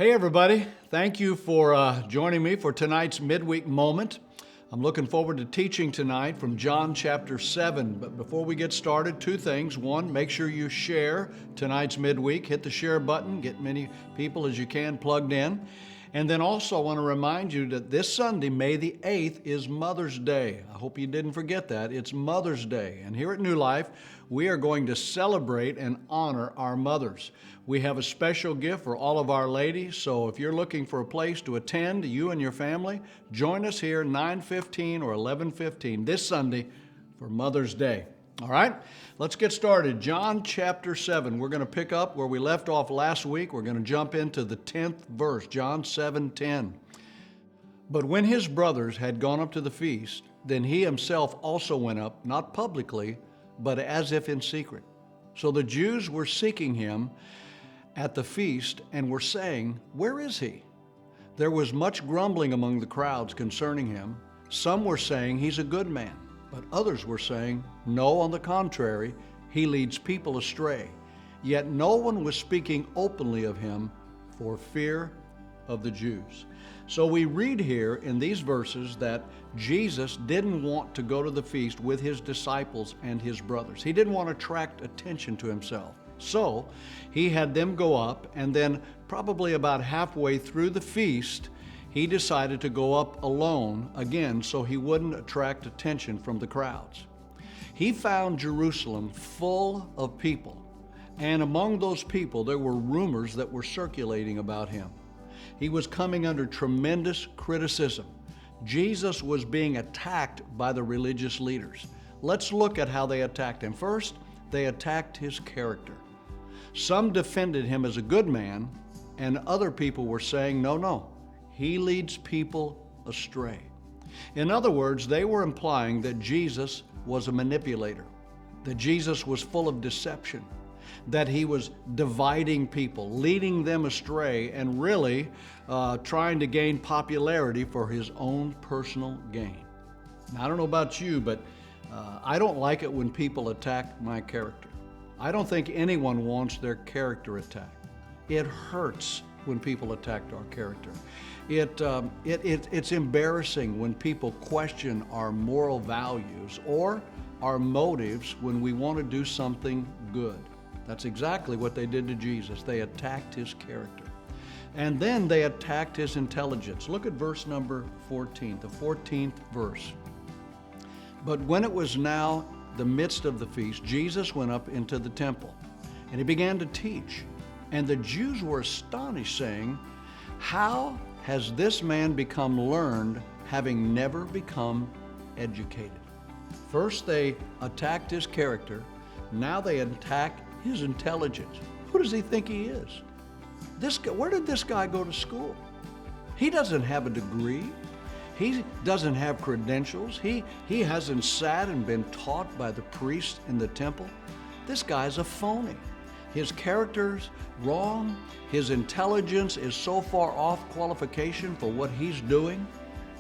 Hey everybody, thank you for joining me for tonight's midweek moment. I'm looking forward to teaching tonight from John chapter 7. But before we get started, two things. One, make sure you share tonight's midweek. Hit the share button, get many people as you can plugged in. And then also I want to remind you that this Sunday, May the 8th, is Mother's Day. I hope you didn't forget that. It's Mother's Day. And here at New Life, we are going to celebrate and honor our mothers. We have a special gift for all of our ladies, so if you're looking for a place to attend, you and your family, join us here 9:15 or 11:15 this Sunday for Mother's Day. All right, let's get started. John chapter 7. We're going to pick up where we left off last week. We're going to jump into the 10th verse, John 7:10. But when his brothers had gone up to the feast, then he himself also went up, not publicly, but as if in secret. So the Jews were seeking him at the feast and were saying, "Where is he?" There was much grumbling among the crowds concerning him. Some were saying, "He's a good man." But others were saying, "No, on the contrary, he leads people astray." Yet no one was speaking openly of him for fear of the Jews. So we read here in these verses that Jesus didn't want to go to the feast with his disciples and his brothers. He didn't want to attract attention to himself. So he had them go up, and then probably about halfway through the feast, he decided to go up alone again so he wouldn't attract attention from the crowds. He found Jerusalem full of people, and among those people there were rumors that were circulating about him. He was coming under tremendous criticism. Jesus was being attacked by the religious leaders. Let's look at how they attacked him. First, they attacked his character. Some defended him as a good man, and other people were saying, no, he leads people astray. In other words, they were implying that Jesus was a manipulator, that Jesus was full of deception, that he was dividing people, leading them astray, and really trying to gain popularity for his own personal gain. Now, I don't know about you, but I don't like it when people attack my character. I don't think anyone wants their character attacked. It hurts when people attack our character. It's embarrassing when people question our moral values or our motives when we want to do something good. That's exactly what they did to Jesus. They attacked his character. And then they attacked his intelligence. Look at verse number 14, the 14th verse. But when it was now the midst of the feast, Jesus went up into the temple, and he began to teach. And the Jews were astonished, saying, "How has this man become learned, having never become educated?" First they attacked his character, now they attack his intelligence. Who does he think he is? Where did this guy go to school? He doesn't have a degree. He doesn't have credentials. He hasn't sat and been taught by the priest in the temple. This guy's a phony. His character's wrong. His intelligence is so far off qualification for what he's doing.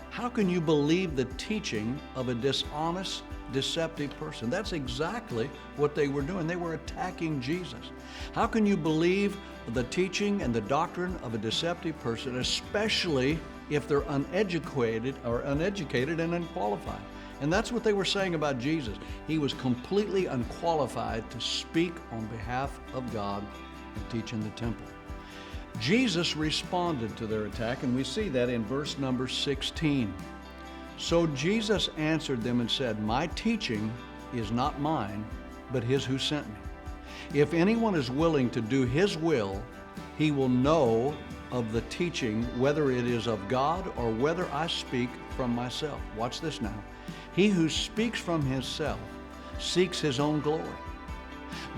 How can you believe the teaching of a dishonest, deceptive person? That's exactly what they were doing. They were attacking Jesus. How can you believe the teaching and the doctrine of a deceptive person, especially if they're uneducated and unqualified? And that's what they were saying about Jesus. He was completely unqualified to speak on behalf of God and teach in the temple. Jesus responded to their attack, and we see that in verse number 16. So Jesus answered them and said, "My teaching is not mine, but his who sent me. If anyone is willing to do his will, he will know of the teaching, whether it is of God or whether I speak from myself." Watch this now. He who speaks from himself seeks his own glory.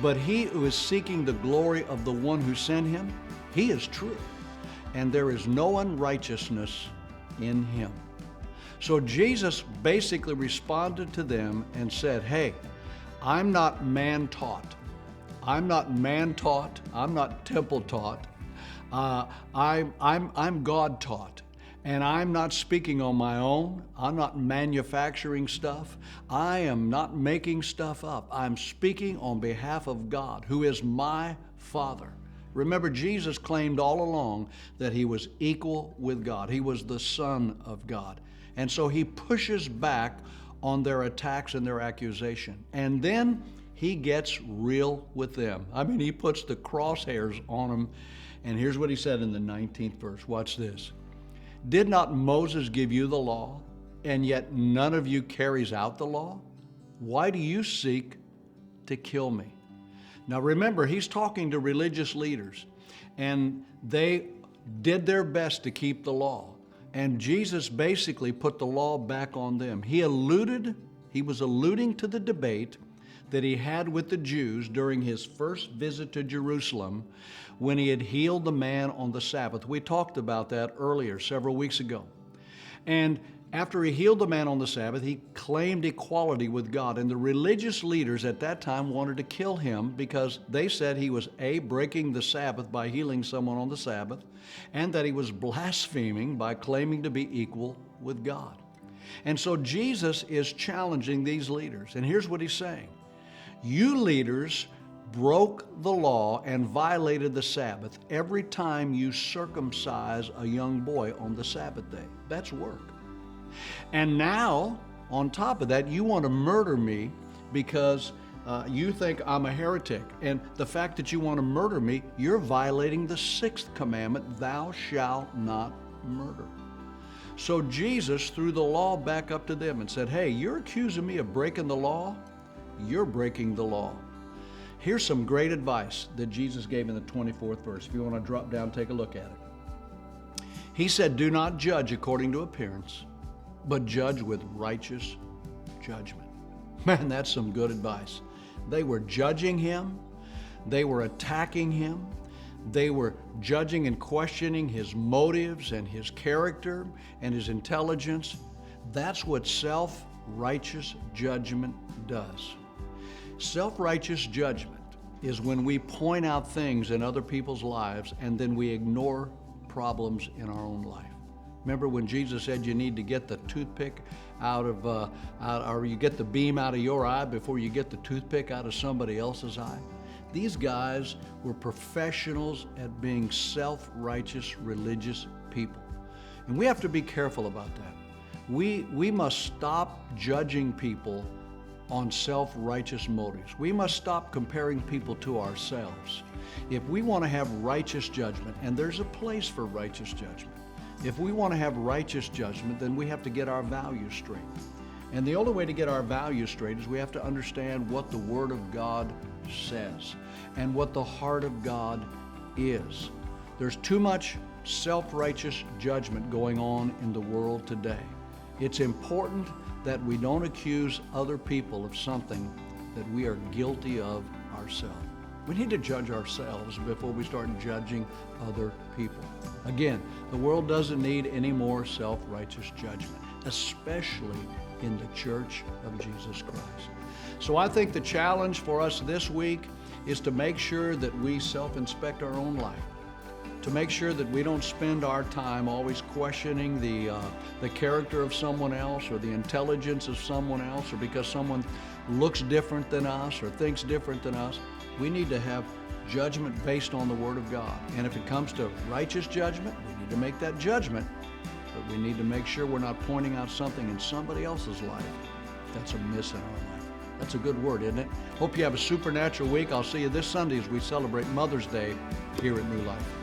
But he who is seeking the glory of the one who sent him, he is true, and there is no unrighteousness in him. So Jesus basically responded to them and said, "Hey, I'm not man-taught. I'm not man-taught. I'm not temple-taught. I'm God-taught. And I'm not speaking on my own. I'm not manufacturing stuff. I am not making stuff up. I'm speaking on behalf of God, who is my Father. Remember, Jesus claimed all along that he was equal with God. He was the Son of God. And so he pushes back on their attacks and their accusation. And then he gets real with them. I mean, he puts the crosshairs on them. And here's what he said in the 19th verse. Watch this. Did not Moses give you the law, and yet none of you carries out the law? Why do you seek to kill me? Now remember, he's talking to religious leaders, and they did their best to keep the law. And Jesus basically put the law back on them. He was alluding to the debate that he had with the Jews during his first visit to Jerusalem when he had healed the man on the Sabbath. We talked about that earlier, several weeks ago. And after he healed the man on the Sabbath, he claimed equality with God. And the religious leaders at that time wanted to kill him because they said he was A, breaking the Sabbath by healing someone on the Sabbath, and that he was blaspheming by claiming to be equal with God. And so Jesus is challenging these leaders. And here's what he's saying. You leaders broke the law and violated the Sabbath every time you circumcise a young boy on the Sabbath day. That's work. And now, on top of that, you want to murder me because you think I'm a heretic. And the fact that you want to murder me, you're violating the sixth commandment, thou shalt not murder. So Jesus threw the law back up to them and said, hey, you're accusing me of breaking the law? You're breaking the law. Here's some great advice that Jesus gave in the 24th verse. If you want to drop down, take a look at it. He said, do not judge according to appearance, but judge with righteous judgment. Man, that's some good advice. They were judging him. They were attacking him. They were judging and questioning his motives and his character and his intelligence. That's what self-righteous judgment does. Self-righteous judgment is when we point out things in other people's lives and then we ignore problems in our own life. Remember when Jesus said you need to get the toothpick or you get the beam out of your eye before you get the toothpick out of somebody else's eye? These guys were professionals at being self-righteous religious people. And we have to be careful about that. We must stop judging people on self-righteous motives. We must stop comparing people to ourselves. If we want to have righteous judgment, and there's a place for righteous judgment, if we want to have righteous judgment, then we have to get our values straight. And the only way to get our values straight is we have to understand what the Word of God says and what the heart of God is. There's too much self-righteous judgment going on in the world today. It's important that we don't accuse other people of something that we are guilty of ourselves. We need to judge ourselves before we start judging other people. Again, the world doesn't need any more self-righteous judgment, especially in the Church of Jesus Christ. So I think the challenge for us this week is to make sure that we self-inspect our own life, to make sure that we don't spend our time always questioning the character of someone else or the intelligence of someone else, or because someone looks different than us or thinks different than us. We need to have judgment based on the Word of God. And if it comes to righteous judgment, we need to make that judgment, but we need to make sure we're not pointing out something in somebody else's life that's amiss in our life. That's a good word, isn't it? Hope you have a supernatural week. I'll see you this Sunday as we celebrate Mother's Day here at New Life.